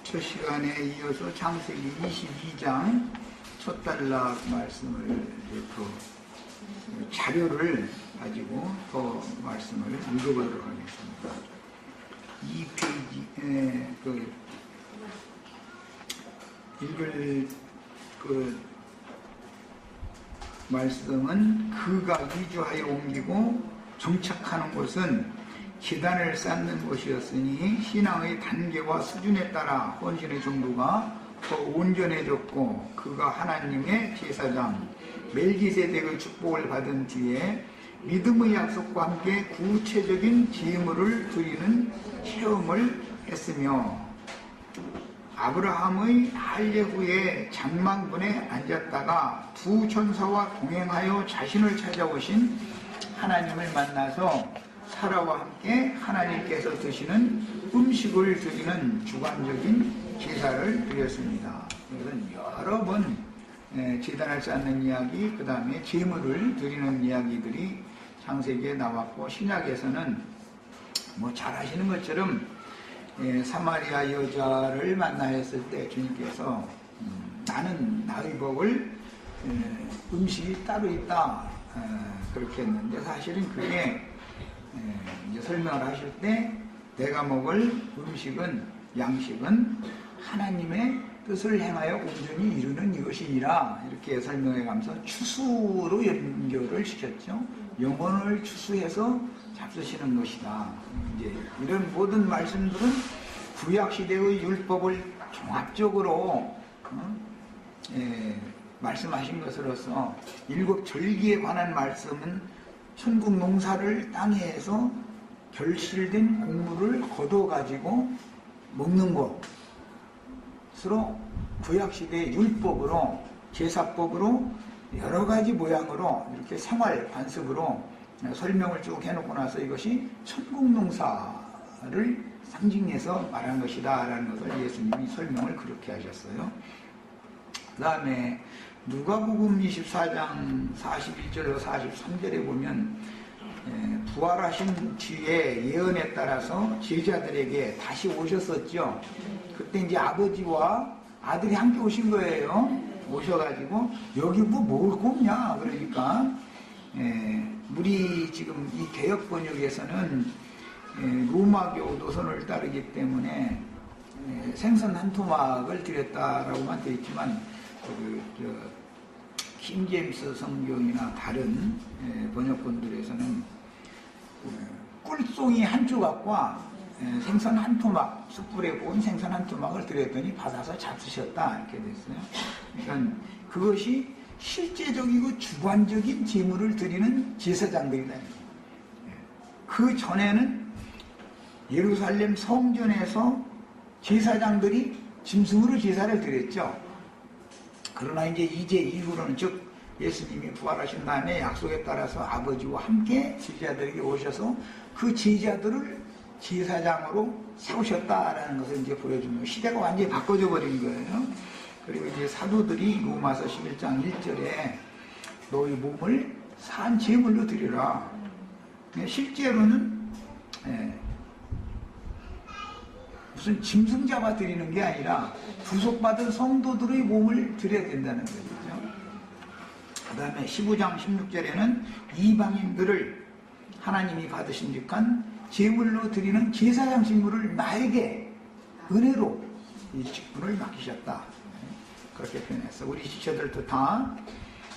첫 시간에 이어서 창세기 22장 첫 단락 말씀을 그 자료를 가지고 더 말씀을 읽어보도록 하겠습니다. 이 페이지에 읽을 말씀은 그가 이주하여 옮기고 정착하는 곳은 기단을 쌓는 곳이었으니 신앙의 단계와 수준에 따라 헌신의 정도가 더 온전해졌고 그가 하나님의 제사장 멜기세덱의 축복을 받은 뒤에 믿음의 약속과 함께 구체적인 제물을 드리는 체험을 했으며 아브라함의 할례 후에 장막문에 앉았다가 두 천사와 동행하여 자신을 찾아오신 하나님을 만나서 사라와 함께 하나님께서 드시는 음식을 드리는 주관적인 제사를 드렸습니다. 이것은 여러 번 제단을 쌓는 이야기, 그 다음에 제물을 드리는 이야기들이 창세기에 나왔고 신약에서는 뭐 잘 아시는 것처럼 사마리아 여자를 만나 했을 때 주님께서 나는 나의 복을 음식이 따로 있다 그렇게 했는데 사실은 그게 이제 설명을 하실 때 내가 먹을 음식은 양식은 하나님의 뜻을 행하여 온전히 이루는 이것이니라 이렇게 설명해 가면서 추수로 연결을 시켰죠. 영혼을 추수해서 잡수시는 것이다. 이제 이런 모든 말씀들은 구약 시대의 율법을 종합적으로 말씀하신 것으로서 일곱 절기에 관한 말씀은 천국 농사를 땅에서 결실된 곡물을 거둬가지고 먹는 것으로 구약시대의 율법으로 제사법으로 여러 가지 모양으로 이렇게 생활 관습으로 설명을 쭉 해놓고 나서 이것이 천국 농사를 상징해서 말한 것이다 라는 것을 예수님이 설명을 그렇게 하셨어요. 그 다음에 누가복음 24장 41절로 43절에 보면 부활하신 주의 예언에 따라서 제자들에게 다시 오셨었죠. 그때 이제 아버지와 아들이 함께 오신 거예요. 오셔가지고 여기 뭐 먹을 거 없냐 그러니까 우리 지금 이 개역 번역에서는 로마교 노선을 따르기 때문에 생선 한 토막을 드렸다라고만 되어 있지만 킹제임스 성경이나 다른 번역본들에서는 꿀송이 한 조각과 생선 한 토막, 숯불에 구운 생선 한 토막을 드렸더니 받아서 잡수셨다 이렇게 됐어요. 그러니까 그것이 실제적이고 주관적인 제물을 드리는 제사장들이다. 그 전에는 예루살렘 성전에서 제사장들이 짐승으로 제사를 드렸죠. 그러나 이제 이후로는 즉 예수님이 부활하신 다음에 약속에 따라서 아버지와 함께 제자들에게 오셔서 그 제자들을 제사장으로 세우셨다라는 것을 이제 보여준 거예요. 시대가 완전히 바꿔져 버린 거예요. 그리고 이제 사도들이 로마서 11장 1절에 너희 몸을 산 제물로 드리라. 실제로는 무슨 짐승 잡아 드리는 게 아니라 구속받은 성도들의 몸을 드려야 된다는 거죠. 그 다음에 15장 16절에는 이방인들을 하나님이 받으신 직한 제물로 드리는 제사장 직무를 나에게 은혜로 이 직분을 맡기셨다. 그렇게 표현했어. 우리 지체들도 다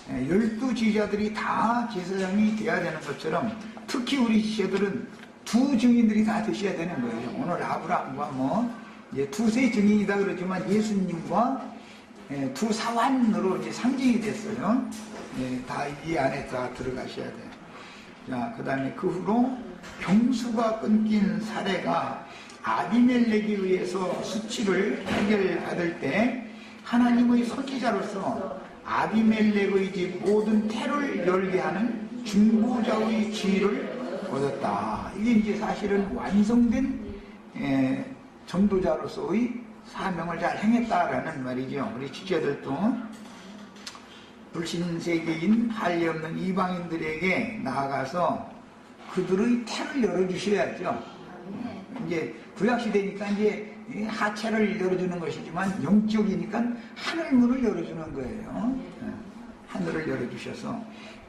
12지자들이 다 제사장이 돼야 되는 것처럼 특히 우리 지체들은 두 증인들이 다 되셔야 되는 거예요. 오늘 아브라함과 이제 두세 증인이다 그러지만 예수님과 두 사환으로 이제 상징이 됐어요. 다 이 안에 다 들어가셔야 돼요. 자, 그 다음에 그 후로 병수가 끊긴 사례가 아비멜렉에 의해서 수치를 해결받을 때 하나님의 선지자로서 아비멜렉의 집 모든 태를 열게 하는 중보자의 지위를 얻었다. 이게 이제 사실은 완성된 전도자로서의 사명을 잘 행했다라는 말이죠. 우리 지체들도 불신세계인 할례 없는 이방인들에게 나아가서 그들의 태를 열어주셔야죠. 이제 구약시대니까 이제 하체를 열어주는 것이지만 영적이니까 하늘문을 열어주는 거예요. 하늘을 열어주셔서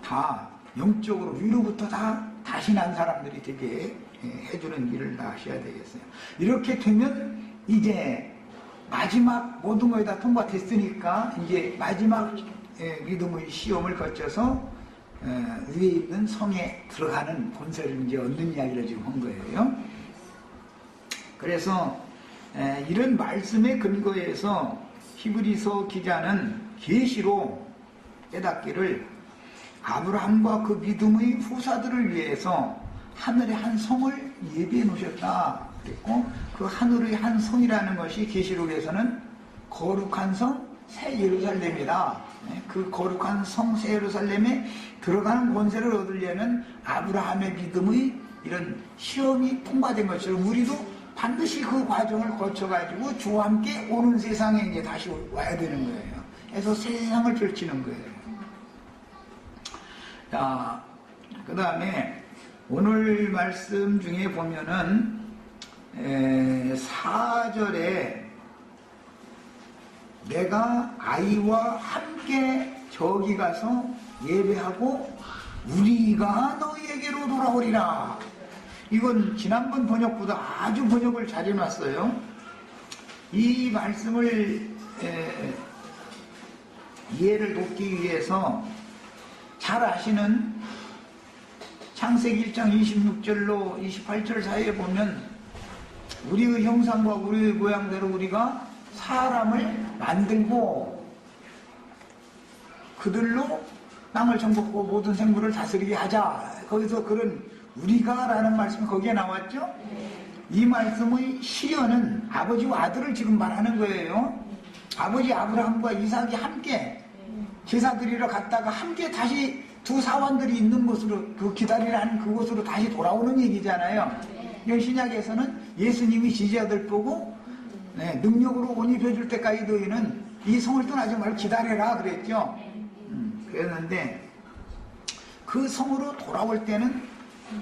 다 영적으로 위로부터 다 다시 난 사람들이 되게 해주는 일을 다 하셔야 되겠어요. 이렇게 되면 이제 마지막 모든 거에 다 통과됐으니까 이제 마지막 믿음의 시험을 거쳐서 위에 있는 성에 들어가는 본세를 이제 얻는 이야기를 지금 한 거예요. 그래서 이런 말씀의 근거에서 히브리서 기자는 계시로 깨닫기를 아브라함과 그 믿음의 후사들을 위해서 하늘의 한 성을 예비해 놓으셨다 그랬고, 그 하늘의 한 성이라는 것이 계시록에서는 거룩한 성 새 예루살렘이다. 그 거룩한 성 새 예루살렘에 들어가는 권세를 얻으려면 아브라함의 믿음의 이런 시험이 통과된 것처럼 우리도 반드시 그 과정을 거쳐가지고 주와 함께 오는 세상에 이제 다시 와야 되는 거예요. 그래서 새 세상을 펼치는 거예요. 자, 그 다음에 오늘 말씀 중에 보면은 4절에 내가 아이와 함께 저기 가서 예배하고 우리가 너희에게로 돌아오리라. 이건 지난번 번역보다 아주 번역을 잘 해놨어요. 이 말씀을 이해를 돕기 위해서 잘 아시는 창세기 1장 26절로 28절 사이에 보면 우리의 형상과 우리의 모양대로 우리가 사람을 만들고 그들로 땅을 정복하고 모든 생물을 다스리게 하자. 거기서 그런 우리가 라는 말씀이 거기에 나왔죠. 이 말씀의 시연은 아버지와 아들을 지금 말하는 거예요. 아버지 아브라함과 이삭이 함께 제사 드리러 갔다가 함께 다시 두 사원들이 있는 곳으로, 그 기다리라는 그곳으로 다시 돌아오는 얘기잖아요. 이 신약에서는 예수님이 지지자들 보고 능력으로 옷 입혀줄 때까지 너희는 이 성을 떠나지 말고 기다려라 그랬죠. 그랬는데 그 성으로 돌아올 때는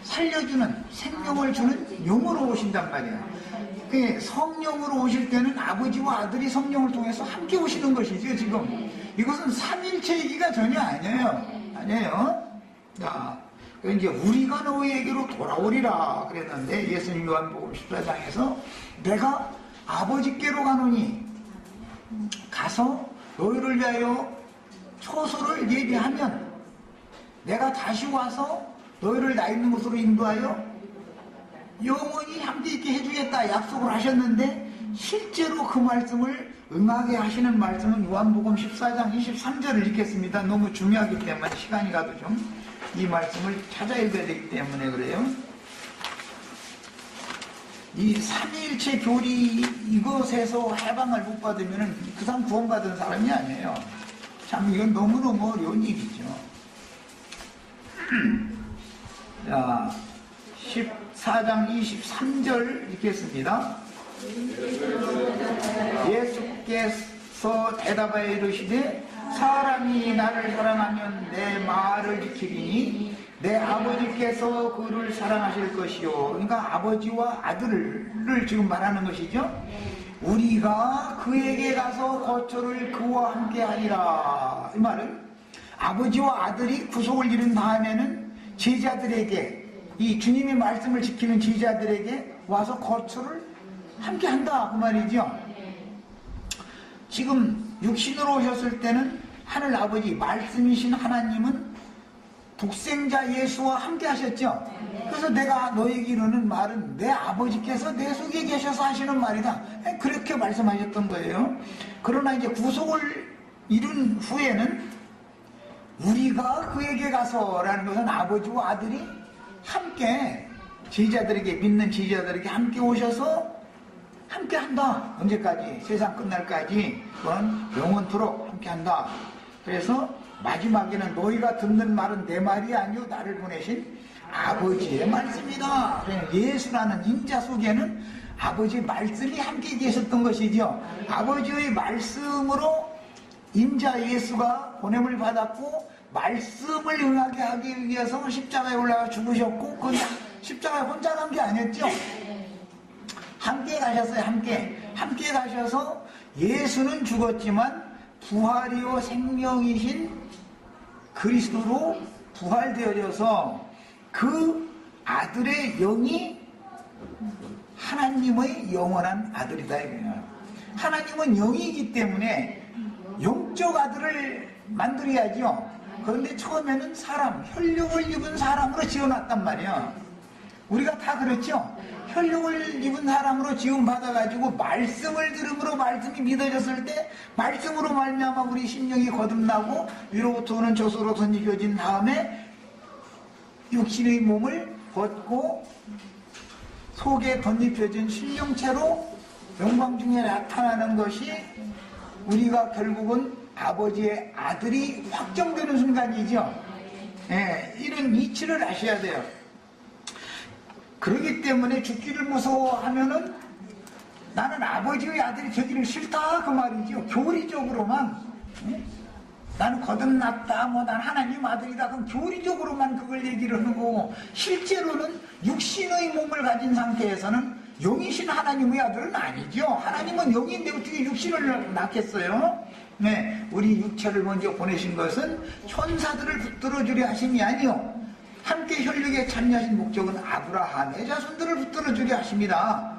살려주는, 생명을 주는 영으로 오신단 말이에요. 성령으로 오실 때는 아버지와 아들이 성령을 통해서 함께 오시는 것이죠. 지금 이것은 삼일체 얘기가 전혀 아니에요. 자, 이제 우리가 너희에게로 돌아오리라 그랬는데 예수님 요한복음 14장에서 내가 아버지께로 가노니 가서 너희를 위하여 초소를 예비하면 내가 다시 와서 너희를 나 있는 곳으로 인도하여 영원히 함께 있게 해주겠다 약속을 하셨는데, 실제로 그 말씀을 응하게 하시는 말씀은 요한복음 14장 23절을 읽겠습니다. 너무 중요하기 때문에 시간이 가도 좀 이 말씀을 찾아 읽어야 되기 때문에 그래요. 이 삼위일체 교리 이것에서 해방을 못 받으면 그 사람 구원받은 사람이 아니에요. 참 이건 너무너무 어려운 일이죠. 자, 14장 23절 읽겠습니다. 예수께서 대답하여 이르시되 사람이 나를 사랑하면 내 말을 지키리니 내 아버지께서 그를 사랑하실 것이요. 그러니까 아버지와 아들을 지금 말하는 것이죠. 우리가 그에게 가서 거처를 그와 함께 하리라. 이 말은 아버지와 아들이 구속을 이룬 다음에는 제자들에게, 이 주님의 말씀을 지키는 제자들에게 와서 거처를 함께 한다 그 말이죠. 지금 육신으로 오셨을 때는 하늘 아버지 말씀이신 하나님은 독생자 예수와 함께 하셨죠. 그래서 내가 너에게 이르는 말은 내 아버지께서 내 속에 계셔서 하시는 말이다, 그렇게 말씀하셨던 거예요. 그러나 이제 구속을 이룬 후에는 우리가 그에게 가서 라는 것은 아버지와 아들이 함께 제자들에게, 믿는 제자들에게 함께 오셔서 함께 한다. 언제까지? 세상 끝날까지. 그건 영원토록 함께 한다. 그래서 마지막에는 너희가 듣는 말은 내 말이 아니요 나를 보내신 아버지의 말씀이다. 예수라는 인자 속에는 아버지의 말씀이 함께 계셨던 것이죠. 아버지의 말씀으로 인자 예수가 보냄을 받았고, 말씀을 응하게 하기 위해서 십자가에 올라가 죽으셨고, 그 십자가에 혼자 간 게 아니었죠. 함께 가셨어요. 함께 가셔서 예수는 죽었지만 부활이요 생명이신 그리스도로 부활되어져서 그 아들의 영이 하나님의 영원한 아들이다 이거예요. 하나님은 영이기 때문에 영적 아들을 만들어야죠. 그런데 처음에는 사람, 혈육을 입은 사람으로 지어놨단 말이야. 우리가 다 그렇죠. 혈육을 입은 사람으로 지음 받아가지고 말씀을 들음으로 말씀이 믿어졌을 때 말씀으로 말미암아 우리 심령이 거듭나고 위로부터는 저소로 던져진 다음에 육신의 몸을 벗고 속에 덧입혀진 신령체로 영광 중에 나타나는 것이 우리가 결국은 아버지의 아들이 확정되는 순간이죠. 예, 이런 이치를 아셔야 돼요. 그렇기 때문에 죽기를 무서워하면은 나는 아버지의 아들이 되기를 싫다 그 말이죠. 교리적으로만 나는 거듭났다 난 하나님 아들이다 그럼 교리적으로만 그걸 얘기를 하는 거고 실제로는 육신의 몸을 가진 상태에서는 영이신 하나님의 아들은 아니죠. 하나님은 영인데 어떻게 육신을 낳겠어요? 네, 우리 육체를 먼저 보내신 것은 천사들을 붙들어 주려 하심이 아니요 함께 혈육에 참여하신 목적은 아브라함의 자손들을 붙들어 주려 하십니다.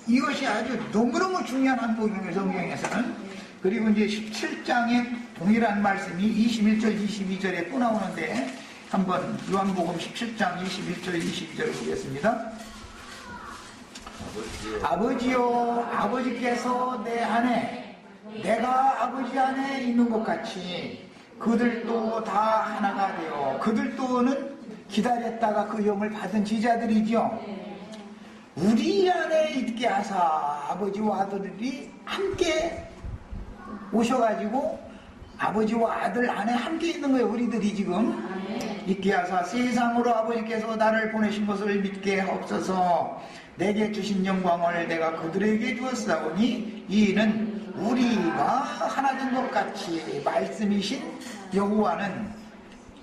이것이 아주 너무너무 중요한 한복이에요, 성경에서는. 그리고 이제 17장에 동일한 말씀이 21절, 22절에 또 나오는데 한번 요한복음 17장 21절, 22절을 보겠습니다. 아버지요, 아버지께서 내 안에, 내가 아버지 안에 있는 것 같이 그들도 다 하나가 되어, 그들도는 기다렸다가 그 영을 받은 제자들이죠. 우리 안에 있게 하사 아버지와 아들이 함께 오셔가지고 아버지와 아들 안에 함께 있는 거예요. 우리들이 지금 있게 하사 세상으로 아버지께서 나를 보내신 것을 믿게 하옵소서. 내게 주신 영광을 내가 그들에게 주었사오니 이는 우리가 하나 된 것 같이 말씀이신 여호와는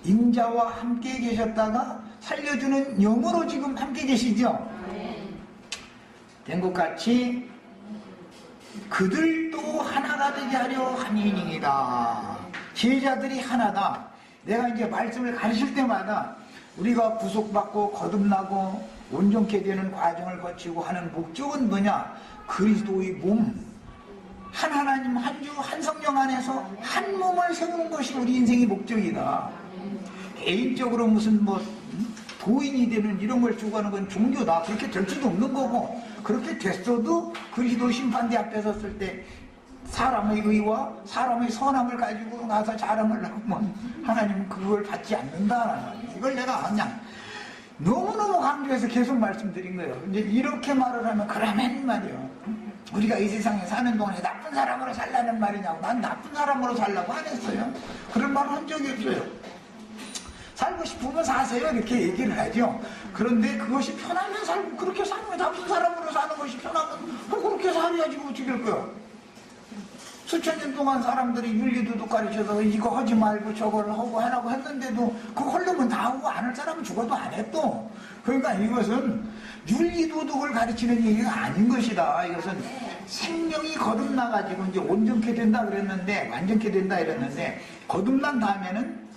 인자와 함께 계셨다가 살려주는 영으로 지금 함께 계시죠. 된 것 같이 그들도 하나가 되게 하려 함이니이다. 제자들이 하나다. 내가 이제 말씀을 가르칠 때마다 우리가 구속받고 거듭나고 온전케 되는 과정을 거치고 하는 목적은 뭐냐? 그리스도의 몸, 한 하나님, 한 주, 한 성령 안에서 한 몸을 세우는 것이 우리 인생의 목적이다. 개인적으로 무슨 도인이 되는 이런 걸 추구하는 건 종교다. 그렇게 될 수도 없는 거고, 그렇게 됐어도 그리스도 심판대 앞에 섰을 때 사람의 의와 사람의 선함을 가지고 나서 자랑을 하면 하나님은 그걸 받지 않는다라는 거예요. 이걸 내가 그냥 너무너무 강조해서 계속 말씀드린 거예요. 이제 이렇게 말을 하면 그러면 말이요. 우리가 이 세상에 사는 동안에 나쁜 사람으로 살라는 말이냐고. 난 나쁜 사람으로 살라고 안 했어요. 그런 말을 한 적이 없어요. 살고 싶으면 사세요 이렇게 얘기를 하죠. 그런데 그것이 편하면 살고 그렇게 사는 거야. 나쁜 사람으로 사는 것이 편하면 그렇게 살아야지 어떻게 될 거야. 수천 년 동안 사람들이 윤리도덕 가르쳐서 이거 하지 말고 저걸 하고 하라고 했는데도 그거 하려면 다 하고 안 할 사람은 죽어도 안 했또. 그러니까 이것은 윤리도덕을 가르치는 얘기가 아닌 것이다. 이것은 생명이 거듭나가지고 이제 온전케 된다 그랬는데 완전케 된다 이랬는데 거듭난 다음에는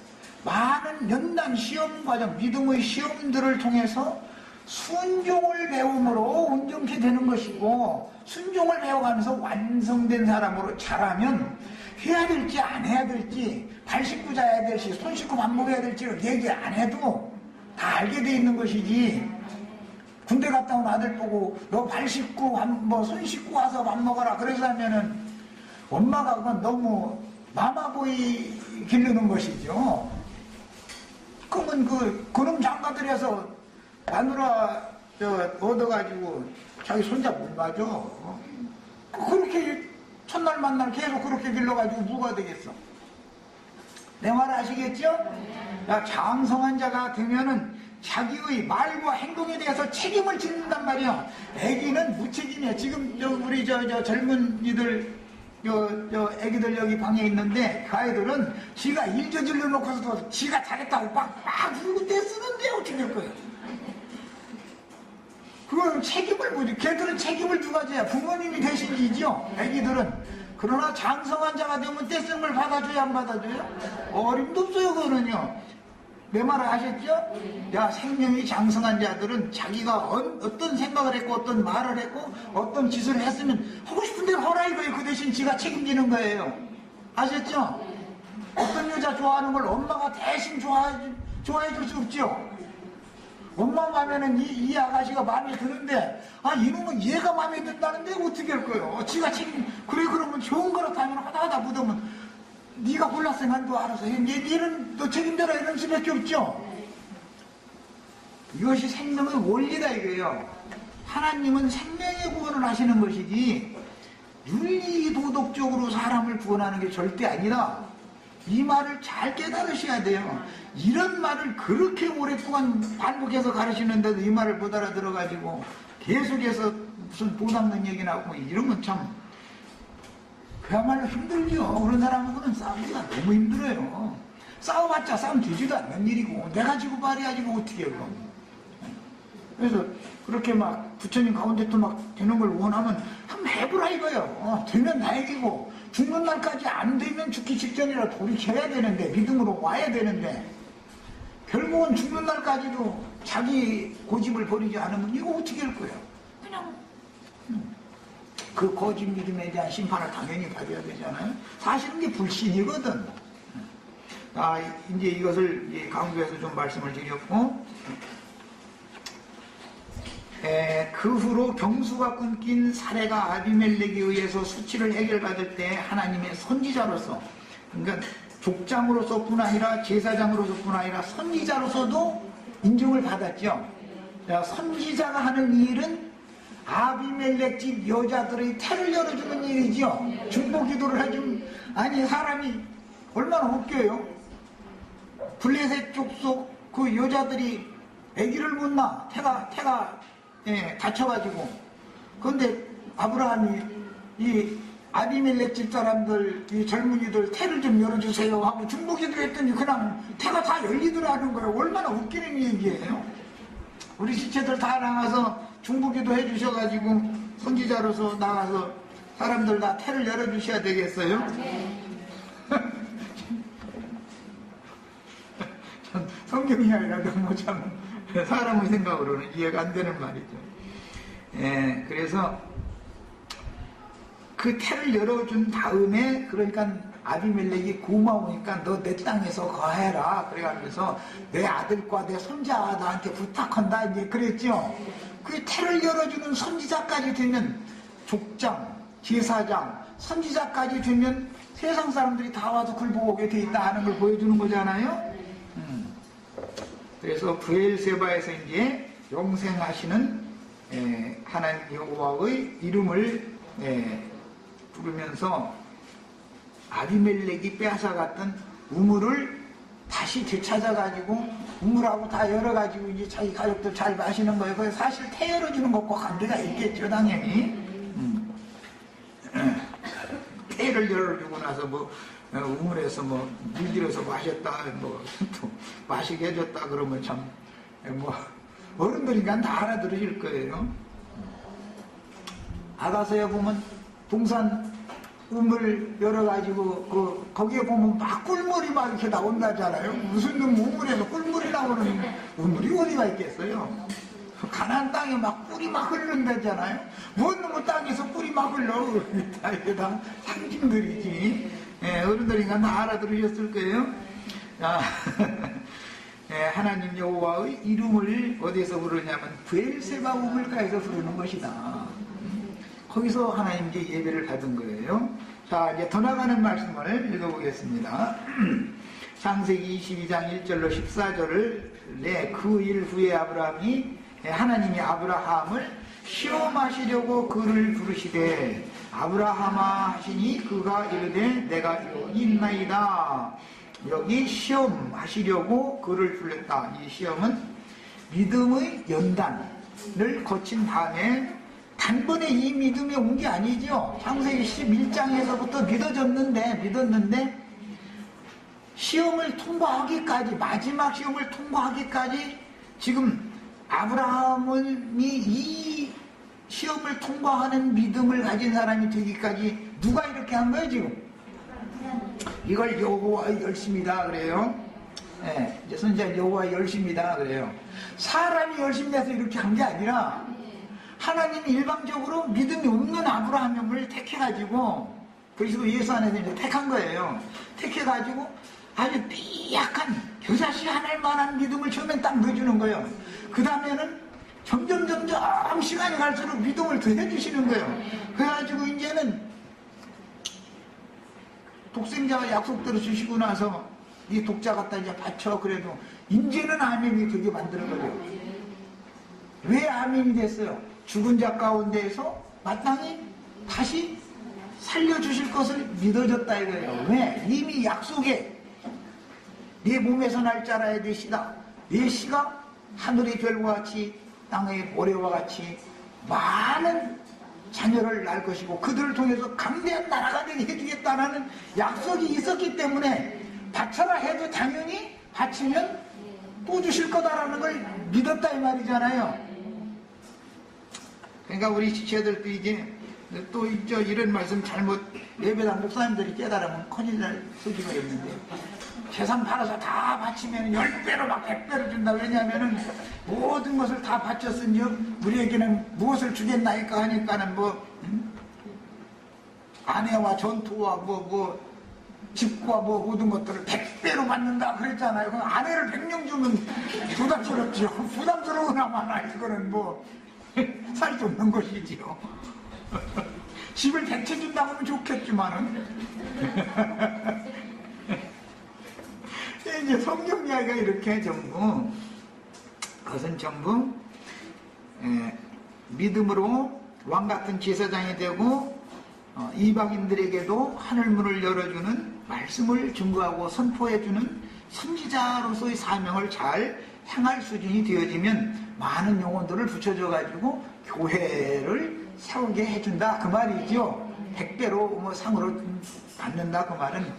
많은 연단 시험 과정, 믿음의 시험들을 통해서 순종을 배움으로 온전케 되는 것이고 순종을 배워가면서 완성된 사람으로 자라면 해야 될지 안 해야 될지 발 씻고 자야 될지 손 씻고 밥 먹어야 될지를 얘기 안 해도 다 알게 돼 있는 것이지. 군대 갔다 온 아들 보고 너 발 씻고 손 씻고 와서 밥 먹어라 그래서 하면은 엄마가 그건 너무 마마보이 기르는 것이죠. 그러면 그놈 장가들여서 마누라 얻어가지고 자기 손자 못 맞아. 그렇게 첫날 만날 계속 그렇게 길러가지고 뭐가 되겠어? 내 말 아시겠죠? 야, 장성한 자가 되면은 자기의 말과 행동에 대해서 책임을 짓는단 말이야. 애기는 무책임이야. 지금 우리 젊은이들 애기들 여기 방에 있는데 그 아이들은 지가 일 저질러 놓고서도 지가 잘했다고 막 울고 떼쓰는데 어떻게 될 거예요? 그건 책임을 보지. 걔들은 책임을 누가 져야 부모님이 대신 지죠. 애기들은. 그러나 장성한 자가 되면 떼쓰는 받아줘야 안 받아줘요? 어림도 없어요. 그거는요. 내 말을 아셨죠? 야, 생명이 장성한 자들은 자기가 어떤 생각을 했고 어떤 말을 했고 어떤 짓을 했으면 하고 싶은 대로 하라 이거예요. 그 대신 지가 책임지는 거예요. 아셨죠? 어떤 여자 좋아하는 걸 엄마가 대신 좋아해 줄 수 없죠. 엄마 마음에는 이 아가씨가 마음에 드는데 이놈은 얘가 마음에 든다는데 어떻게 할 거예요? 지가 책임 그래 그러면 좋은 거라고 하면 하다 묻으면 네가 골랐으면 한도 알아서 해. 얘는 너 책임져라 이런 수밖에 없죠. 이것이 생명의 원리다 이거예요. 하나님은 생명의 구원을 하시는 것이지 윤리 도덕적으로 사람을 구원하는 게 절대 아니라 이 말을 잘 깨달으셔야 돼요. 이런 말을 그렇게 오랫동안 반복해서 가르치는데도 이 말을 못 알아들어가지고 계속해서 무슨 도닦는 얘기 나오고 이러면 참 그야말로 힘들죠. 그런 사람하고는 싸우기가 너무 힘들어요. 싸워봤자 싸움 되지도 않는 일이고 내가 지고 말해야지 뭐 어떻게 해요. 그래서 그렇게 막 부처님 가운데 또 막 되는 걸 원하면 한번 해보라 이거예요. 되면 다행이고 죽는 날까지 안 되면 죽기 직전이라 돌이켜야 되는데 믿음으로 와야 되는데 결국은 죽는 날까지도 자기 고집을 버리지 않으면 이거 어떻게 할 거예요. 그냥 그 거짓 믿음에 대한 심판을 당연히 받아야 되잖아요. 사실은 이게 불신이거든. 이제 이것을 강조해서 좀 말씀을 드렸고, 그 후로 경수가 끊긴 사례가 아비멜렉에 의해서 수치를 해결받을 때 하나님의 선지자로서, 그러니까 족장으로서뿐 아니라 제사장으로서뿐 아니라 선지자로서도 인정을 받았죠. 선지자가 하는 일은 아비멜렉 집 여자들의 태를 열어주는 일이죠. 중보기도를 해준 아니 사람이 얼마나 웃겨요. 블레셋 족속 그 여자들이 아기를 못 낳아 태가 다쳐가지고 그런데 아브라함이 이 아비멜렉 집 사람들 이 젊은이들 태를 좀 열어주세요 하고 중보기도 했더니 그냥 태가 다 열리더라는 거예요. 얼마나 웃기는 얘기예요. 우리 시체들 다 나가서 중보기도 해주셔가지고 선지자로서 나가서 사람들 다 태를 열어주셔야 되겠어요? 성경이 아니라 너무 참 사람의 생각으로는 이해가 안 되는 말이죠. 그래서 그 태를 열어준 다음에 그러니까 아비멜렉이 고마우니까 너 내 땅에서 거해라 그래가면서 내 아들과 내 손자 나한테 부탁한다 이제 그랬죠. 그 태를 열어주는 선지자까지 되면 족장, 제사장, 선지자까지 되면 세상 사람들이 다 와서 굴복하게 돼 있다 하는 걸 보여주는 거잖아요. 그래서 브엘세바에서 이제 영생하시는 하나님 여호와의 이름을 부르면서 아비멜렉이 빼앗아갔던 우물을 다시 되찾아가지고 우물하고 다 열어가지고 이제 자기 가족들 잘 마시는 거예요. 그래서 사실 태 열어주는 것과 관계가 있겠죠, 당연히. 태를 열어주고 나서 뭐 우물에서 뭐 물들여서 마셨다, 뭐 또 마시게 해줬다 그러면 참 뭐 어른들이니까 다 알아들으실 거예요. 아가서에 보면 동산 우물 열어가지고 거기에 보면 막 꿀물이 막 이렇게 나온다잖아요. 무슨 우물에서 꿀물이 나오는 우물이 어디가 있겠어요? 가나안 땅에 막 꿀이 막 흐른다잖아요. 뭔 놈의 땅에서 꿀이 막 흘러? 이게 다 상징들이지. 어른들이니까 다 알아들으셨을 거예요. 하나님 여호와의 이름을 어디서 부르냐면 브엘세바 우물가에서 부르는 것이다. 거기서 하나님께 예배를 받은 거예요. 자, 이제 더 나가는 말씀을 읽어보겠습니다. 창세기 22장 1절로 14절을 그 일 후에 아브라함이 하나님이 아브라함을 시험하시려고 그를 부르시되 아브라함아 하시니 그가 이르되 내가 여기 있나이다. 여기 시험하시려고 그를 불렀다. 이 시험은 믿음의 연단을 거친 다음에 단번에 이 믿음이 온 게 아니죠. 창세기 11장에서부터 믿었는데 시험을 통과하기까지 마지막 시험을 통과하기까지 지금 아브라함이 이 시험을 통과하는 믿음을 가진 사람이 되기까지 누가 이렇게 한 거예요 지금? 이걸 여호와의 열심이다 그래요. 예, 이제 선지자 여호와의 열심이다 그래요. 사람이 열심히 해서 이렇게 한 게 아니라 하나님이 일방적으로 믿음이 없는 아브라함을 택해가지고 그리스도 예수 안에서 이제 택한 거예요. 택해가지고 아주 삐약한 겨자씨 하나일 만한 믿음을 처음엔 딱 넣어주는 거예요. 그 다음에는 점점 시간이 갈수록 믿음을 더해주시는 거예요. 그래가지고 이제는 독생자가 약속대로 주시고 나서 이 독자 갖다 이제 바쳐 그래도 이제는 아멘이 되게 만드는 거예요. 왜 아멘이 됐어요? 죽은 자 가운데에서 마땅히 다시 살려주실 것을 믿어졌다 이거예요. 왜? 이미 약속에 네 몸에서 날 자라야 될 씨다. 네 씨가 하늘의 별과 같이 땅의 모래와 같이 많은 자녀를 낳을 것이고 그들을 통해서 강대한 나라가 되게 해주겠다라는 약속이 있었기 때문에 바쳐라 해도 당연히 바치면 또 주실 거다라는 걸 믿었다 이 말이잖아요. 그러니까 우리 지체들도 이제 또 있죠. 이런 말씀 잘못 예배당 목사님들이 깨달으면 큰일 날 소지가 있는데 재산 팔아서 다 바치면 10배로 막 100배로 준다. 왜냐하면은 모든 것을 다 바쳤으니 우리에게는 무엇을 주겠나이까 하니까는 아내와 전투와 집과 모든 것들을 100배로 받는다 그랬잖아요. 그럼 아내를 100명 주면 부담스럽죠. 부담스러우나 마나 이거는 살 수 없는 것이지요. 집을 100채 준다고 하면 좋겠지만은 이제 성경 이야기가 이렇게 전부 그것은 전부 믿음으로 왕같은 제사장이 되고 이방인들에게도 하늘문을 열어주는 말씀을 증거하고 선포해주는 선지자로서의 사명을 잘 행할 수준이 되어지면 많은 영혼들을 붙여줘가지고 교회를 세우게 해준다 그 말이죠. 100배로 상으로 받는다 그 말은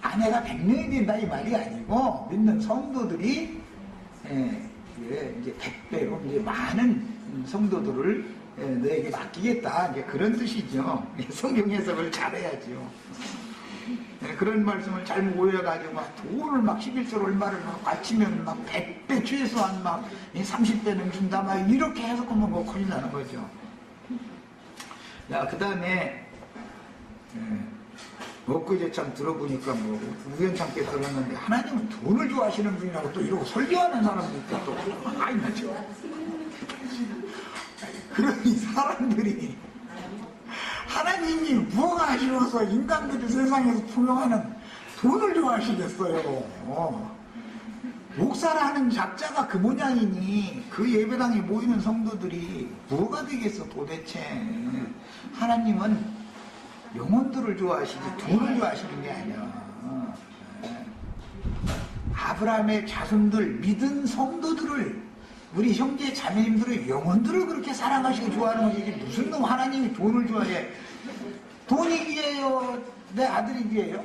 아내가 100명이 된다 이 말이 아니고 믿는 성도들이 이제 100배로 이제 많은 성도들을 너에게 맡기겠다 이제 그런 뜻이죠. 성경 해석을 잘해야죠. 그런 말씀을 잘못 오해가지고 막 돈을 막 11조 얼마를 막 바치면 막 100배 최소한 막 30배는 준다 막 이렇게 해석하면 큰일 나는 거죠. 그 다음에 엊그제 참 들어보니까 우연찮게 들었는데 하나님은 돈을 좋아하시는 분이라고 또 이러고 설교하는 사람도 있다 또 많이 나죠. 그러니 사람들이 하나님이 무엇가 하시면서 인간들이 세상에서 풍요하는 돈을 좋아하시겠어요. 목사라 하는 작자가 그 모양이니 그 예배당에 모이는 성도들이 뭐가 되겠어 도대체. 하나님은 영혼들을 좋아하시지 돈을 좋아하시는 게 아니야. 아브라함의 자손들 믿은 성도들을 우리 형제 자매님들의 영혼들을 그렇게 사랑하시고 좋아하는 것이지 무슨 놈 하나님이 돈을 좋아해. 돈이 귀해요? 내 아들이 귀해요?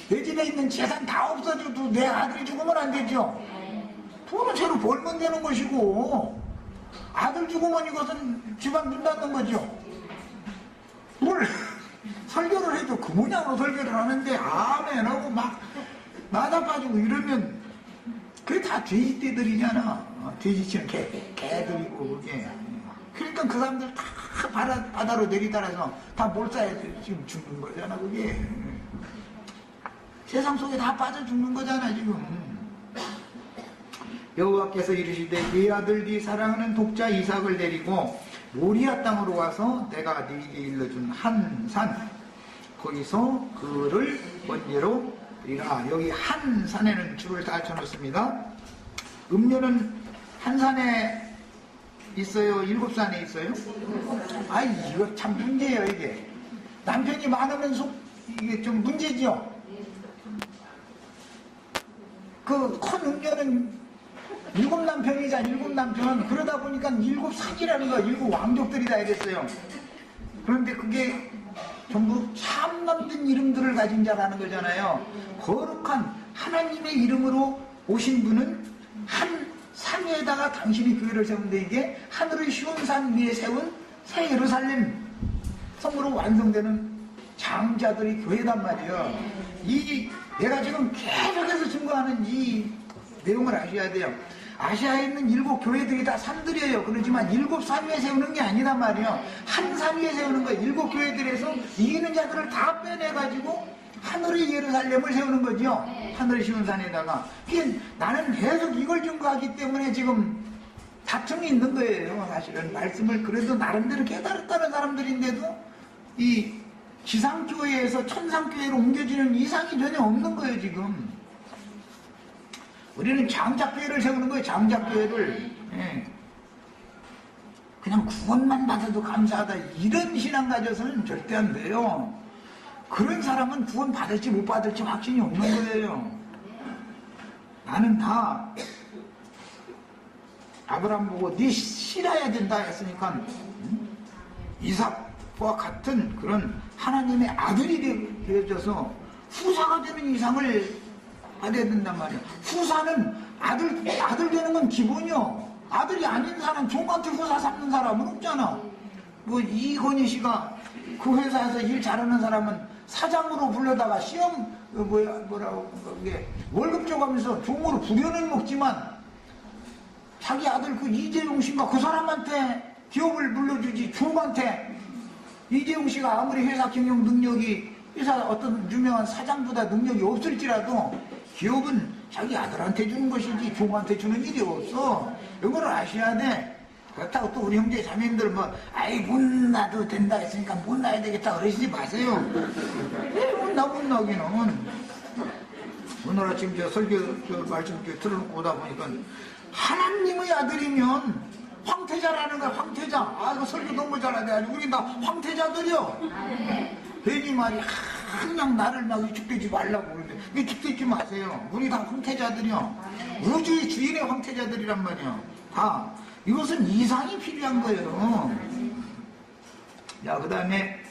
내 집에 있는 재산 다 없어져도 내 아들이 죽으면 안 되죠. 돈은 새로 벌면 되는 것이고 아들 죽으면 이것은 집안 문 닫는 거죠. 뭘 설교를 해도 그 모양으로 설교를 하는데 아멘하고 막 나다 빠지고 이러면 그게 다 돼지떼들이잖아. 돼지치는 개들이고 그게. 그러니까 그 사람들 다 바다로 내리달아서 다 몰사해서 지금 죽는 거잖아 그게. 세상 속에 다 빠져 죽는 거잖아 지금. 여호와께서 이르시되 네 아들 네 사랑하는 독자 이삭을 데리고 모리아 땅으로 와서 내가 네게 일러준 한 산 거기서 그를 번제로 드리라. 여기 한 산에는 줄을 다 쳐놓습니다. 음료는 한 산에 있어요? 7산에 있어요? 이거 참 문제예요 이게. 남편이 많으면 이게 좀 문제죠. 그 큰 음료는 7남편이자 7남편 그러다 보니까 7사기라는 거야. 7왕족들이다 이랬어요. 그런데 그게 전부 참남된 이름들을 가진 자라는 거잖아요. 거룩한 하나님의 이름으로 오신 분은 한 산 위에다가 당신이 교회를 세운데 이게 하늘의 쉬운 산 위에 세운 새 예루살렘 성으로 완성되는 장자들이 교회단 말이에요. 이 내가 지금 계속해서 증거하는 이 내용을 아셔야 돼요. 아시아에 있는 7 교회들이 다 산들이에요. 그렇지만 7 산 위에 세우는 게 아니란 말이에요. 한 산 위에 세우는 거예요. 7 교회들에서 이기는 자들을 다 빼내가지고 하늘의 예루살렘을 세우는 거죠. 하늘의 쉬운 산에다가. 나는 계속 이걸 증거하기 때문에 지금 다툼이 있는 거예요. 사실은 말씀을 그래도 나름대로 깨달았다는 사람들인데도 이 지상교회에서 천상교회로 옮겨지는 이상이 전혀 없는 거예요. 지금 우리는 장작교회를 세우는 거예요. 장작교회를. 예. 그냥 구원만 받아도 감사하다 이런 신앙 가져서는 절대 안 돼요. 그런 사람은 구원 받을지 못 받을지 확신이 없는 거예요. 나는 다 아브라함 보고 네 실어야 된다 했으니까 이삭과 같은 그런 하나님의 아들이 되어져서 후사가 되는 이상을 받아야 된단 말이야. 후사는 아들 되는 건 기본이요. 아들이 아닌 사람, 종한테 후사 삼는 사람은 없잖아. 뭐 이건희 씨가 그 회사에서 일 잘하는 사람은 사장으로 불러다가 시험 뭐라고 그게 월급 줘가면서 종으로 부려는 먹지만 자기 아들 그 이재용 씨가 그 사람한테 기업을 물려주지 종한테 이재용 씨가 아무리 회사 경영 능력이 회사 어떤 유명한 사장보다 능력이 없을지라도 기업은 자기 아들한테 주는 것이지 종한테 주는 일이 없어. 이거를 아셔야 돼. 그렇다고 또 우리 형제 자매님들 아이 못 놔도 된다 했으니까 못 놔야 되겠다 그러시지 마세요. 왜 못 나기는. 오늘 아침 설교 말씀 들어놓고 오다 보니까 하나님의 아들이면 황태자라는 거야. 황태자. 이거 설교 너무 잘하네. 우리 다 황태자들이요. 괜히 말이 그냥 나를 막 죽되지 말라고 그러는데 왜 죽되지 마세요. 우리 다 황태자들이요. 우주의 주인의 황태자들이란 말이야. 다. 이것은 이상이 필요한 거예요. 자, 그 다음에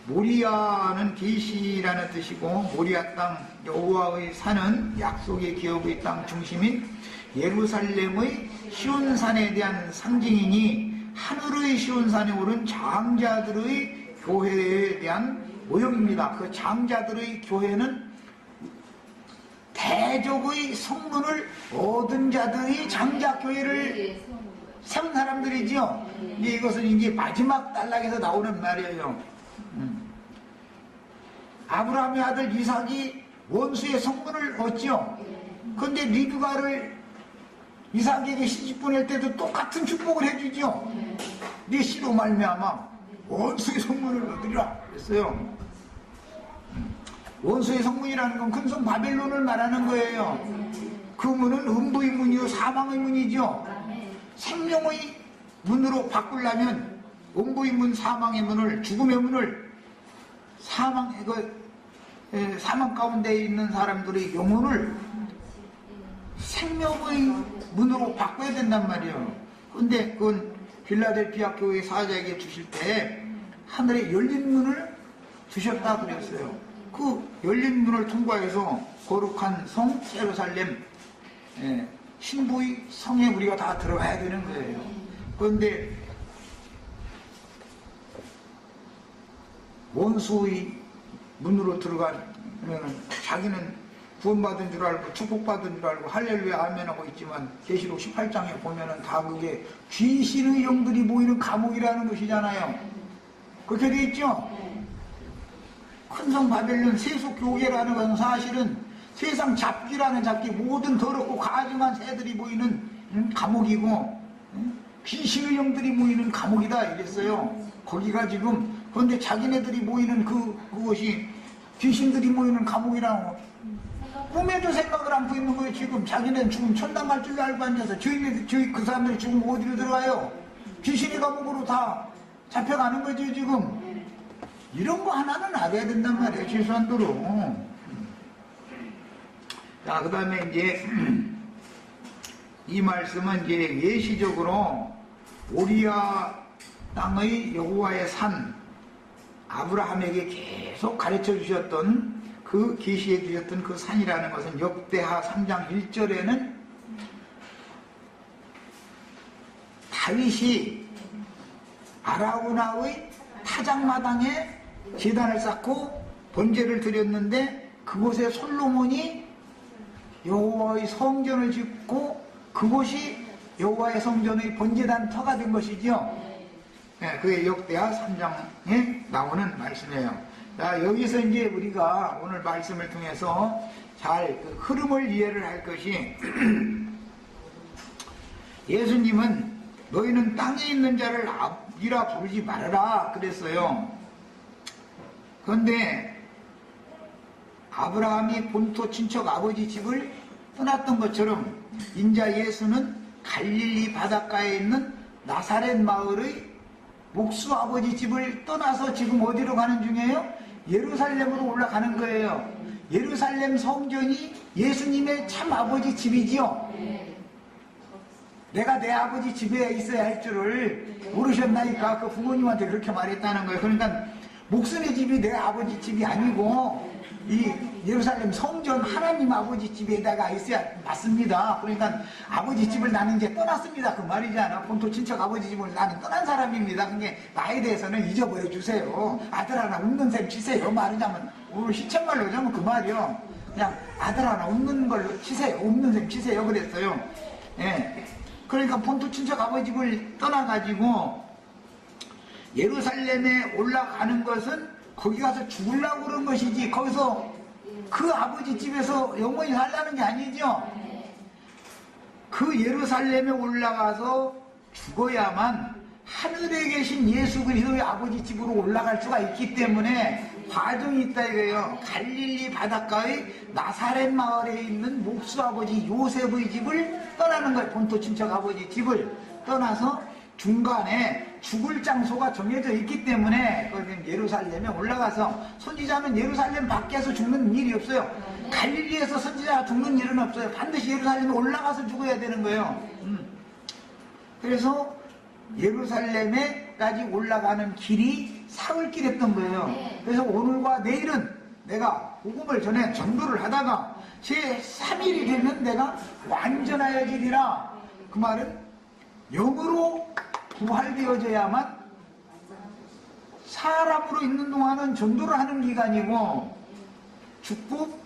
모리아는 계시라는 뜻이고 모리아 땅 여호와의 산은 약속의 기업의 땅 중심인 예루살렘의 시온산에 대한 상징이니 하늘의 시온산에 오른 장자들의 교회에 대한 모형입니다. 그 장자들의 교회는 대적의 성문을 얻은 자들이 장자교회를 세운 사람들이지요. 이것은 이제 마지막 단락에서 나오는 말이에요. 아브라함의 아들 이삭이 원수의 성문을 얻지요. 그런데 리브가를 이삭에게 시집 보낼 때도 똑같은 축복을 해주죠. 네 씨로 말미암아 원수의 성문을 얻으리라 그랬어요. 원수의 성문이라는 건 큰 성 바벨론을 말하는 거예요. 그 문은 음부의 문이요 사망의 문이죠. 생명의 문으로 바꾸려면 음부의 문, 사망의 문을, 죽음의 문을 사망 가운데 있는 사람들의 영혼을 생명의 문으로 바꿔야 된단 말이에요. 근데 그건 필라델피아 교회 사자에게 주실 때 하늘에 열린 문을 주셨다 그랬어요. 그 열린 문을 통과해서 거룩한 성 예루살렘 신부의 성에 우리가 다 들어가야 되는 거예요. 그런데 원수의 문으로 들어가면 자기는 구원받은 줄 알고 축복받은 줄 알고 할렐루야 아멘 하고 있지만 계시록 18장에 보면은 다 그게 귀신의 영들이 모이는 감옥이라는 것이잖아요. 그렇게 돼 있죠? 큰성 바벨론 세속교계라는 것은 사실은 세상 잡귀라는 잡귀 모든 더럽고 가증한 새들이 모이는 감옥이고 귀신의 영들이 모이는 감옥이다 이랬어요. 거기가 지금 그런데 자기네들이 모이는 그것이 귀신들이 모이는 감옥이라고 꿈에도 생각을 않고 있는 거예요. 지금 자기네는 죽으면 천당 갈 줄 알고 앉아서 저희 그 사람들이 죽으면 어디로 들어가요? 귀신의 감옥으로 다 잡혀가는 거죠 지금. 이런 거 하나는 알아야 된단 말이에요. 최소한도로. 자, 그 다음에 이제 이 말씀은 이제 예시적으로 모리아 땅의 여호와의 산 아브라함에게 계속 가르쳐 주셨던 그 계시해 주셨던 그 산이라는 것은 역대하 3장 1절에는 다윗이 아라우나의 타작마당에 제단을 쌓고 번제를 드렸는데 그곳에 솔로몬이 여호와의 성전을 짓고 그곳이 여호와의 성전의 번제단 터가 된 것이죠. 네, 그게 역대하 3장에 나오는 말씀이에요. 자, 여기서 이제 우리가 오늘 말씀을 통해서 잘 그 흐름을 이해를 할 것이 예수님은 너희는 땅에 있는 자를 아비라 부르지 말아라 그랬어요. 그런데 아브라함이 본토 친척 아버지 집을 떠났던 것처럼 인자 예수는 갈릴리 바닷가에 있는 나사렛 마을의 목수 아버지 집을 떠나서 지금 어디로 가는 중이에요? 예루살렘으로 올라가는 거예요. 예루살렘 성전이 예수님의 참 아버지 집이지요. 내가 내 아버지 집에 있어야 할 줄을 모르셨나니까 그 부모님한테 그렇게 말했다는 거예요. 그러니까 목숨의 집이 내 아버지 집이 아니고 이 예루살렘 성전 하나님 아버지 집에다가 있어야 맞습니다. 그러니까 아버지 집을 나는 이제 떠났습니다. 그 말이잖아. 본토 친척 아버지 집을 나는 떠난 사람입니다. 그게 나에 대해서는 잊어버려 주세요. 아들 하나 웃는 셈 치세요. 말하자면 오늘 시쳇말로 하자면 그 말이요. 그냥 아들 하나 웃는 걸로 치세요. 웃는 셈 치세요. 그랬어요. 예. 그러니까 본토 친척 아버지 집을 떠나가지고 예루살렘에 올라가는 것은 거기 가서 죽으려고 그런 것이지 거기서 그 아버지 집에서 영원히 살라는 게 아니죠. 그 예루살렘에 올라가서 죽어야만 하늘에 계신 예수 그리스도의 아버지 집으로 올라갈 수가 있기 때문에 과정이 있다 이거예요. 갈릴리 바닷가의 나사렛 마을에 있는 목수 아버지 요셉의 집을 떠나는 거예요. 본토 친척 아버지 집을 떠나서 중간에 죽을 장소가 정해져 있기 때문에 예루살렘에 올라가서 선지자는 예루살렘 밖에서 죽는 일이 없어요. 갈릴리에서 선지자가 죽는 일은 없어요. 반드시 예루살렘에 올라가서 죽어야 되는 거예요. 그래서 예루살렘에까지 올라가는 길이 사흘길이었던 거예요. 그래서 오늘과 내일은 내가 복음을 전해 전도를 하다가 제3일이 되면 내가 완전하여지리라. 그 말은 영으로 부활되어져야만 사람으로 있는 동안은 전도를 하는 기간이고 죽고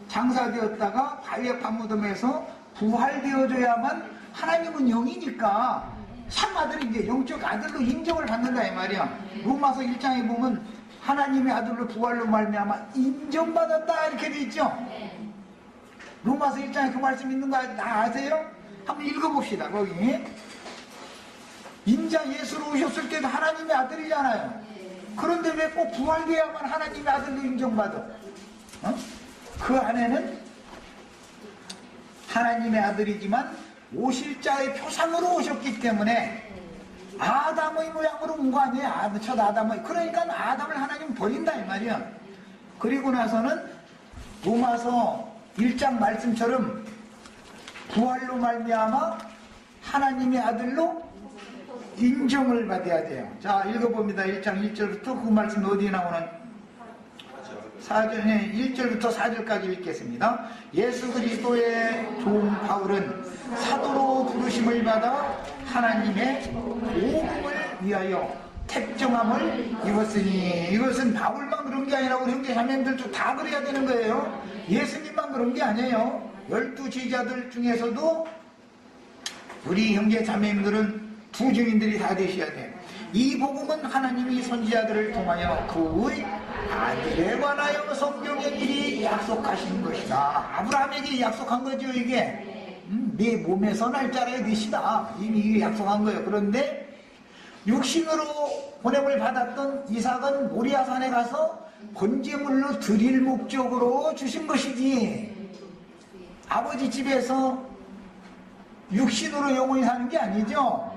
장사되었다가 바위에 판무덤에서 부활되어져야만 하나님은 영이니까 참 아들이 이제 영적 아들로 인정을 받는다 이 말이야. 로마서 1장에 보면 하나님의 아들로 부활로 말미암아 인정받았다 이렇게 돼 있죠. 로마서 1장에 그 말씀 있는 거 아세요? 한번 읽어봅시다. 거기 인자 예수로 오셨을 때도 하나님의 아들이잖아요. 그런데 왜 꼭 부활돼야만 하나님의 아들로 인정받아? 그 안에는 하나님의 아들이지만 오실 자의 표상으로 오셨기 때문에 아담의 모양으로 온 거 아니에요. 첫 아담의. 그러니까 아담을 하나님 버린다 이 말이야. 그리고 나서는 로마서 1장 말씀처럼 부활로 말미암아 하나님의 아들로 인정을 받아야 돼요. 자, 읽어봅니다. 1장 1절부터 그 말씀 어디에 나오는 4절에 1절부터 4절까지 읽겠습니다. 예수 그리스도의 종 바울은 사도로 부르심을 받아 하나님의 복음을 위하여 택정함을 입었으니, 이것은 바울만 그런 게 아니라 우리 형제 자매들도 다 그래야 되는 거예요. 예수님만 그런 게 아니에요. 12 제자들 중에서도 우리 형제 자매님들은 두 증인들이 다 되셔야 돼요. 이 복음은 하나님이 선지자들을 통하여 그의 아들에 관하여 성경에 미리 약속하신 것이다. 아브라함에게 약속한 거죠. 이게 네 몸에서 날짜를 내시다. 이미 약속한 거예요. 그런데 육신으로 보냄을 받았던 이삭은 모리아산에 가서 번제물로 드릴 목적으로 주신 것이지, 아버지 집에서 육신으로 영원히 사는 게 아니죠.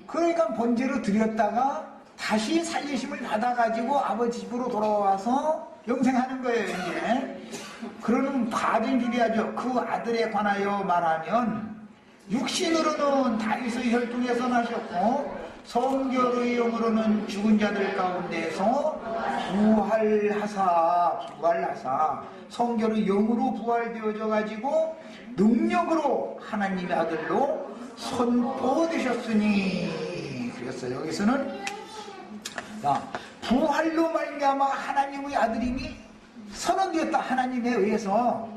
그러니까 번제로 드렸다가 다시 살리심을 받아가지고 아버지 집으로 돌아와서 영생하는 거예요. 이제 그러는 과정길이야죠. 그 아들에 관하여 말하면 육신으로는 다윗의 혈통에서 나셨고 성결의 영으로는 죽은 자들 가운데서 부활하사 성결의 영으로 부활되어져 가지고 능력으로 하나님의 아들로 선포되셨으니 그랬어요. 여기서는 부활로 말미암아 하나님의 아들임이 선언되었다. 하나님에 의해서.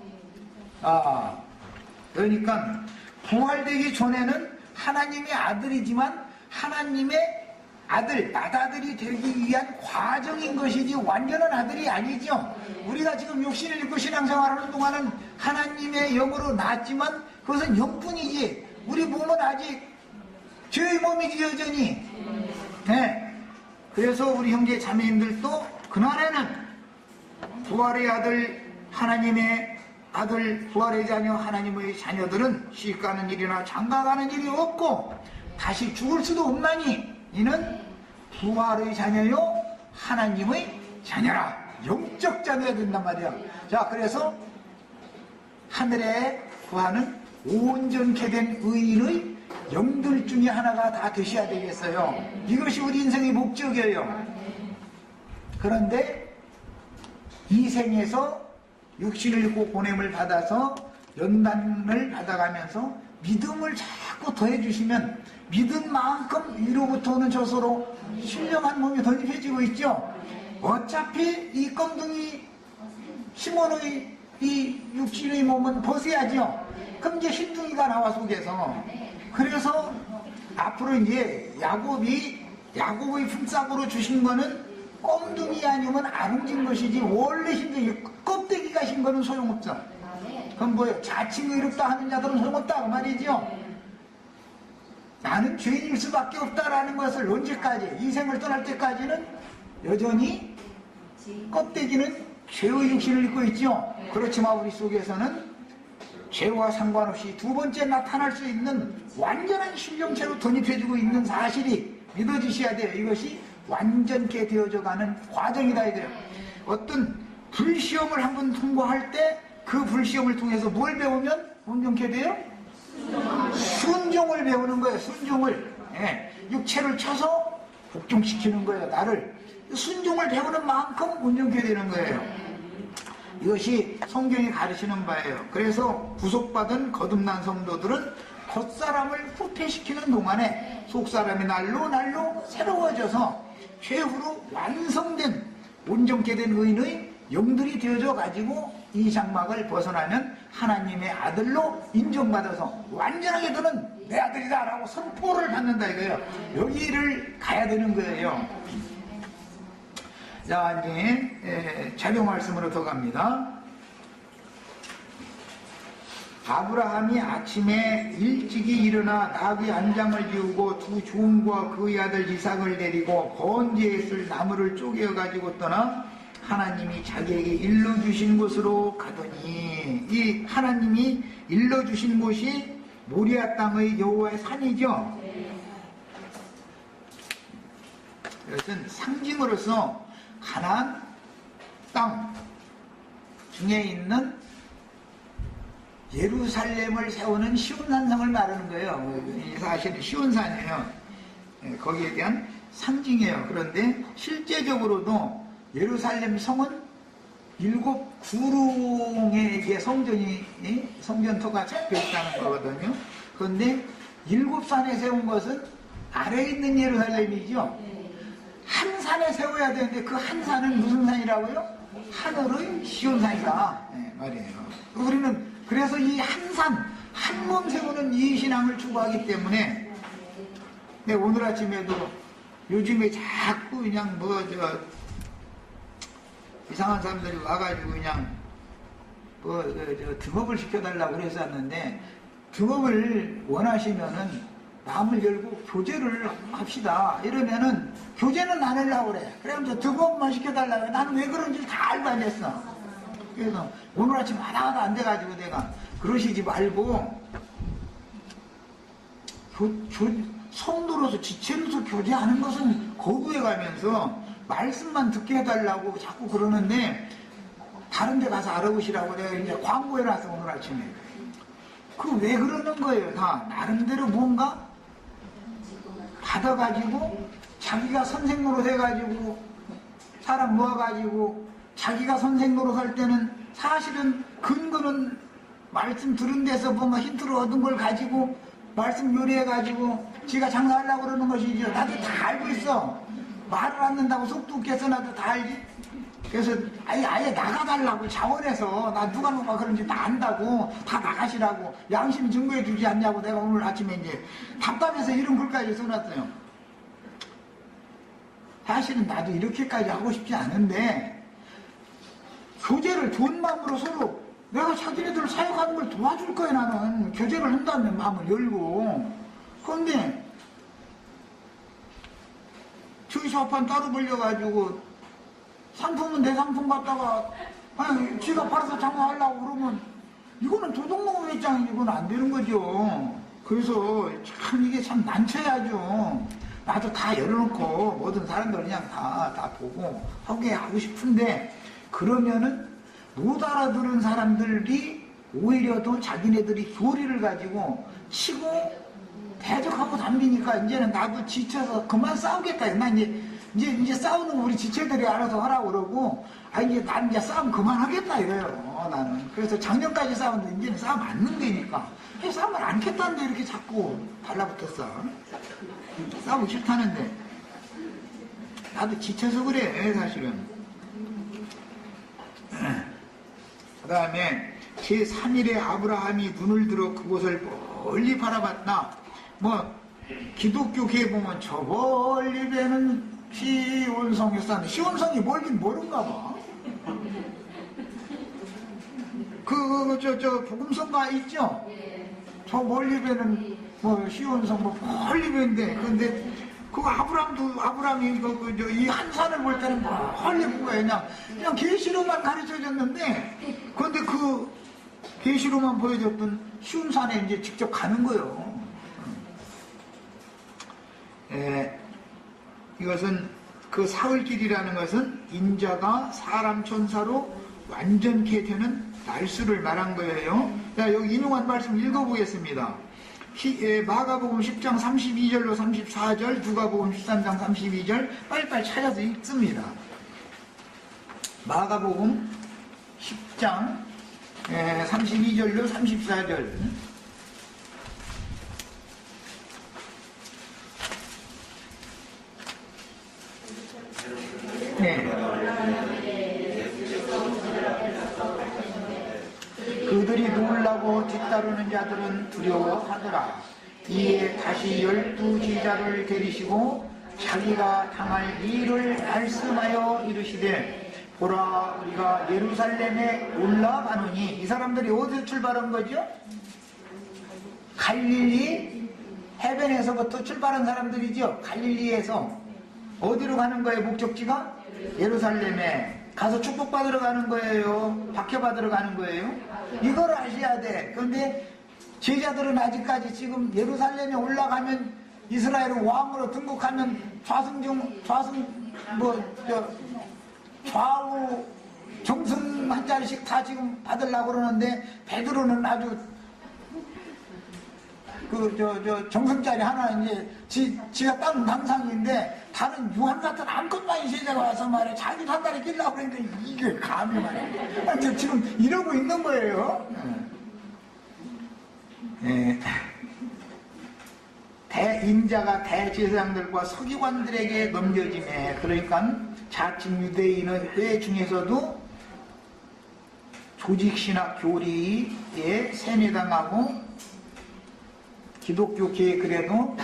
그러니까 부활되기 전에는 하나님의 아들이지만 하나님의 아들, 맏아들이 되기 위한 과정인 것이지 완전한 아들이 아니죠. 우리가 지금 육신을 입고 신앙생활하는 동안은 하나님의 영으로 낳았지만 그것은 영뿐이지 우리 몸은 아직 죄의 몸이지 여전히. 네. 그래서 우리 형제 자매님들도 그날에는 부활의 아들, 하나님의 아들, 부활의 자녀, 하나님의 자녀들은 시집가는 일이나 장가가는 일이 없고 다시 죽을 수도 없나니 이는 부활의 자녀요 하나님의 자녀라. 영적 자녀야 된단 말이야. 자, 그래서 하늘에 구하는 온전케 된 의인의 영들 중에 하나가 다 되셔야 되겠어요. 이것이 우리 인생의 목적이에요. 그런데 이 생에서 육신을 입고 보냄을 받아서 연단을 받아가면서 믿음을 자꾸 더해주시면 믿은 만큼 위로부터 오는 저서로 신령한 몸이 덧입혀지고 있죠. 어차피 이 껌둥이 시몬의 이 육신의 몸은 벗어야죠. 그럼 이제 흰둥이가 나와 속에서. 그래서 앞으로 이제 야곱의 품삯으로 주신 거는 껌둥이 아니면 안 옮긴 것이지 원래 흰둥이 껍데기가 흰 거는 소용없죠. 그럼 뭐예요? 자칭 의롭다 하는 자들은 소용없다 그 말이죠. 나는 죄인일 수밖에 없다라는 것을 언제까지 이 생을 떠날 때까지는 여전히 껍데기는 죄의 육신을 입고 있죠. 그렇지만 우리 속에서는 죄와 상관없이 두 번째 나타날 수 있는 완전한 신령체로 덧입혀지고 있는 사실이 믿어지셔야 돼요. 이것이 완전케 되어져가는 과정이다 이거예요. 어떤 불시험을 한번 통과할 때 그 불시험을 통해서 뭘 배우면 온전케 돼요? 순종을 배우는 거예요. 순종을. 육체를 쳐서 복종시키는 거예요. 나를. 순종을 배우는 만큼 온전케 되는 거예요. 이것이 성경이 가르치는 바예요. 그래서 구속받은 거듭난 성도들은 겉사람을 후퇴시키는 동안에 속사람이 날로 새로워져서 최후로 완성된 온전케 된 의인의 영들이 되어져 가지고 이 장막을 벗어나면 하나님의 아들로 인정받아서 완전하게 너는 내 아들이다 라고 선포를 받는다 이거예요. 여기를 가야 되는 거예요. 자, 이제 자료 말씀으로 더 갑니다. 아브라함이 아침에 일찍이 일어나 나귀 안장을 비우고 두 종과 그의 아들 이삭을 데리고 번제에 쓸 나무를 쪼개어 가지고 떠나 하나님이 자기에게 일러주신 곳으로 가더니, 이 하나님이 일러주신 곳이 모리아 땅의 여호와의 산이죠. 이것은 상징으로서 가나안 땅 중에 있는 예루살렘을 세우는 시온산성을 말하는 거예요. 사실은 시온산이에요. 거기에 대한 상징이에요. 그런데 실제적으로도 예루살렘 성은 7 구릉에게 성전터가 잡혀 있다는 거거든요. 그런데 7산에 세운 것은 아래에 있는 예루살렘이죠. 한 산에 세워야 되는데 그 한 산은 무슨 산이라고요? 하늘의 시온산이다 말이에요. 우리는 그래서 이 한 산, 한 몸 세우는 이 신앙을 추구하기 때문에 오늘 아침에도 요즘에 자꾸 그냥 이상한 사람들이 와가지고 그냥 등업을 시켜달라고 그랬었는데, 등업을 원하시면은 마음을 열고 교제를 합시다. 이러면은 교제는 안 하려고 그래. 그래서 등업만 시켜달라고 해. 나는 왜 그런지 다 알고 안 했어. 그래서 오늘 아침 하나도 안 돼가지고 내가 그러시지 말고 성도로서 지체로서 교제하는 것은 거부해가면서 말씀만 듣게 해달라고 자꾸 그러는데, 다른 데 가서 알아보시라고 내가 이제 광고해놨어 오늘 아침에. 그 왜 그러는 거예요? 다 나름대로 뭔가 받아가지고 자기가 선생 노릇 해가지고 사람 모아가지고 자기가 선생 노릇 할 때는 사실은 근거는 말씀 들은 데서 뭔가 힌트를 얻은 걸 가지고 말씀 요리해가지고 지가 장사하려고 그러는 것이죠. 나도 다 알고 있어. 말을 안 듣는다고 속도 웃겨서 나도 다 알지. 그래서 아예 나가달라고 자원해서 나 누가 그런지 다 안다고 다 나가시라고 양심 증거해 주지 않냐고 내가 오늘 아침에 이제 답답해서 이런 글까지 써놨어요. 사실은 나도 이렇게까지 하고 싶지 않은데 교제를 좋은 마음으로 서로 내가 자기네들 사역하는 걸 도와줄 거야. 나는 교제를 한다는 마음을 열고. 그런데 주의사업판 따로 벌려가지고 상품은 내 상품 갖다가 아니 지가 팔아서 장사하려고 그러면 이거는 도둑놈의 입장이지. 이건 안 되는 거죠. 그래서 참 이게 참 난처해야죠. 나도 다 열어놓고 모든 사람들 그냥 다 보고 하고 싶은데 그러면은 못 알아들은 사람들이 오히려 더 자기네들이 교리를 가지고 치고 대적하고 덤비니까 이제는 나도 지쳐서 그만 싸우겠다. 나 이제 싸우는 거 우리 지체들이 알아서 하라고 그러고 이제 난 이제 싸움 그만하겠다 이거예요. 나는 그래서 작년까지 싸웠는데 이제는 싸움 안 는다니까. 싸움을 안 겠다는데 이렇게 자꾸 달라붙었어. 싸우기 싫다는데 나도 지쳐서 그래 사실은. 그 다음에 제3일에 아브라함이 눈을 들어 그곳을 멀리 바라봤다. 뭐 기독교계에 보면 저 멀리 배는 시온성이었다는데 시온성이 멀긴 모른가 봐. 저 복음성가 있죠? 저 멀리 배는 뭐 시온성 뭐 멀리 배인데 근데 그 아브라함이 이 한 산을 볼 때는 멀리 본 거예요. 그냥 계시로만 가르쳐줬는데 그런데 그 계시로만 보여줬던 쉬운 산에 이제 직접 가는 거예요. 이것은 그 사흘길이라는 것은 인자가 사람 천사로 완전케 되는 날수를 말한 거예요. 자, 여기 인용한 말씀 읽어보겠습니다. 마가복음 10장 32절로 34절, 누가복음 13장 32절 빨리빨리 찾아서 읽습니다. 마가복음 10장 32절로 34절. 네. 그들이 놀라고 뒤따르는 자들은 두려워하더라. 이에 다시 12 제자를 데리시고 자기가 당할 일을 말씀하여 이르시되 보라 우리가 예루살렘에 올라가노니. 이 사람들이 어디서 출발한 거죠? 갈릴리 해변에서부터 출발한 사람들이죠. 갈릴리에서 어디로 가는 거예요? 목적지가? 예루살렘에 가서 축복받으러 가는 거예요? 박해받으러 가는 거예요? 이걸 아셔야 돼. 그런데 제자들은 아직까지 지금 예루살렘에 올라가면 이스라엘 왕으로 등극하면 좌우 정승 한 자리씩 다 지금 받으려고 그러는데 베드로는 아주 정승자리 하나 이제 지가 땅 당상인데 다른 유한 같은 암컷만이 제자가 와서 말해 자기도 한 달에 끼려고 그랬는데 이게 감히 말이야. 지금 이러고 있는 거예요. 대인자가 대제사장들과 서기관들에게 넘겨지네. 그러니까 자칭 유대인의 중에서도 조직신학 교리에 세뇌당하고 기독교계에 그래도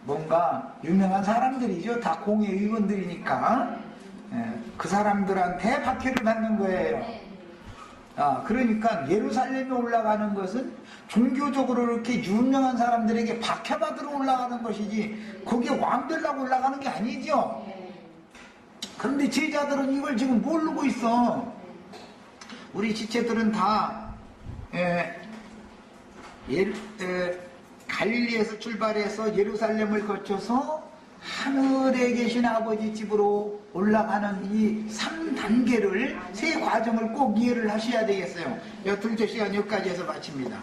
뭔가 유명한 사람들이죠. 다 공의 의원들이니까 그 사람들한테 박해를 받는 거예요. 그러니까 예루살렘에 올라가는 것은 종교적으로 이렇게 유명한 사람들에게 박해받으러 올라가는 것이지 거기에 왕 되려고 올라가는 게 아니죠. 그런데 제자들은 이걸 지금 모르고 있어. 우리 지체들은 다 갈릴리에서 출발해서 예루살렘을 거쳐서 하늘에 계신 아버지 집으로 올라가는 이 3단계를 세 과정을 꼭 이해를 하셔야 되겠어요. 둘째 시간 여기까지 해서 마칩니다.